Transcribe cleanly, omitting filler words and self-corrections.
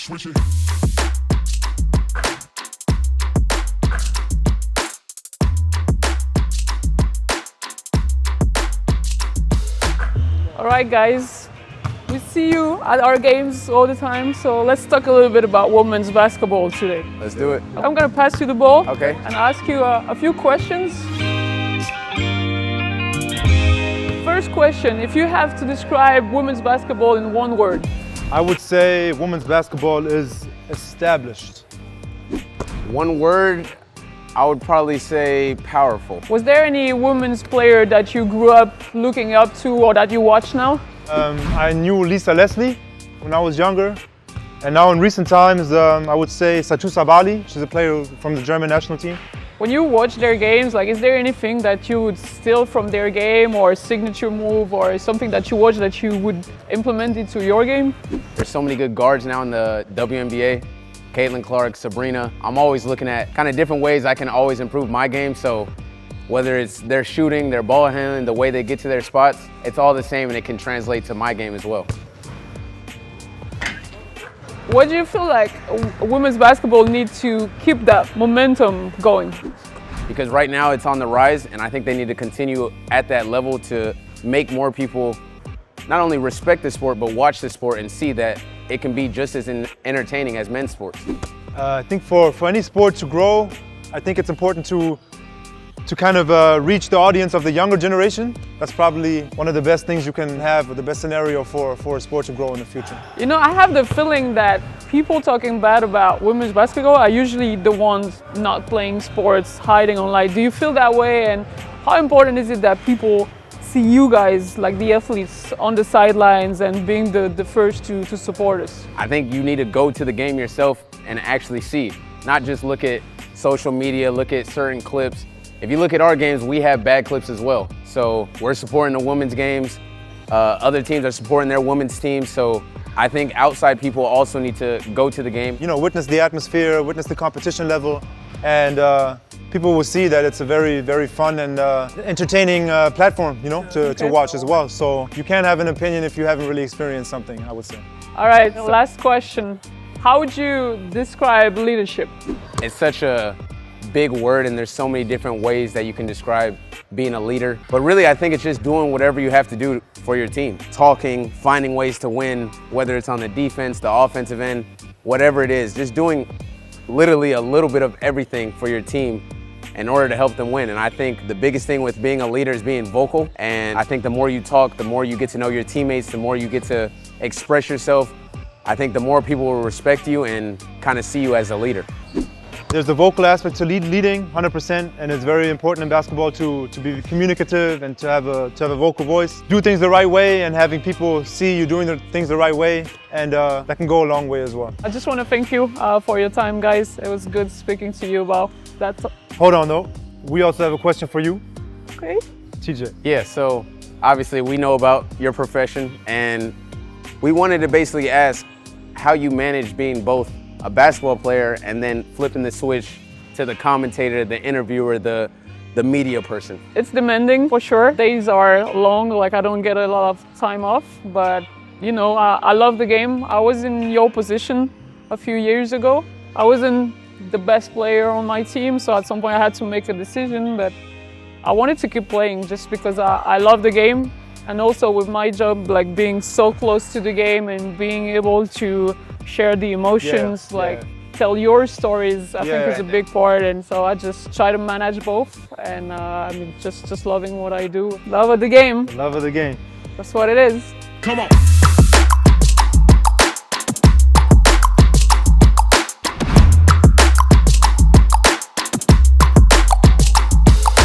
Switch it. All right, guys, we see you at our games all the time, so let's talk a little bit about women's basketball today. Let's do it. I'm gonna pass you the ball Okay. and ask you a few questions. First question, if you have to describe women's basketball in one word. I would say women's basketball is established. One word, I would probably say powerful. Was there any women's player that you grew up looking up to or that you watch now? I knew Lisa Leslie when I was younger. And now in recent times, I would say Satu Sabali. She's a player from the German national team. When you watch their games, like, is there anything that you would steal from their game or a signature move or something that you watch that you would implement into your game? There's so many good guards now in the WNBA. Caitlin Clark, Sabrina. I'm always looking at kind of different ways I can always improve my game. So whether it's their shooting, their ball handling, the way they get to their spots, it's all the same and it can translate to my game as well. What do you feel like women's basketball needs to keep that momentum going? Because right now it's on the rise and I think they need to continue at that level to make more people not only respect the sport, but watch the sport and see that it can be just as entertaining as men's sports. I think for any sport to grow, I think it's important to kind of reach the audience of the younger generation. That's probably one of the best things you can have, or the best scenario for a sport to grow in the future. You know, I have the feeling that people talking bad about women's basketball are usually the ones not playing sports, hiding online. Do you feel that way? And how important is it that people see you guys, like the athletes, on the sidelines and being the first to support us? I think you need to go to the game yourself and actually see, not just look at social media, look at certain clips. If you look at our games, we have bad clips as well. So we're supporting the women's games. Other teams are supporting their women's teams. So I think outside people also need to go to the game. You know, witness the atmosphere, witness the competition level, and people will see that it's a very, very fun and entertaining platform, you know, to watch as well. So you can't have an opinion if you haven't really experienced something, I would say. All right, last question. How would you describe leadership? It's such a big word and there's so many different ways that you can describe being a leader. But really, I think it's just doing whatever you have to do for your team. Talking, finding ways to win, whether it's on the defense, the offensive end, whatever it is, just doing literally a little bit of everything for your team in order to help them win. And I think the biggest thing with being a leader is being vocal. And I think the more you talk, the more you get to know your teammates, the more you get to express yourself. I think the more people will respect you and kind of see you as a leader. There's the vocal aspect to leading 100%, and it's very important in basketball to be communicative and to have a vocal voice. Do things the right way and having people see you doing things the right way, and that can go a long way as well. I just want to thank you for your time, guys. It was good speaking to you about that. Hold on though, we also have a question for you. Okay. TJ. Yeah, so obviously we know about your profession and we wanted to basically ask how you manage being both a basketball player and then flipping the switch to the commentator, the interviewer, the media person. It's demanding for sure. Days are long, like I don't get a lot of time off, but you know, I love the game. I was in your position a few years ago. I wasn't the best player on my team, so at some point I had to make a decision, but I wanted to keep playing just because I love the game. And also with my job, like being so close to the game and being able to share the emotions, tell your stories, I think is a big part. And so I just try to manage both. And I mean, just loving what I do. Love of the game. Love of the game. That's what it is. Come on.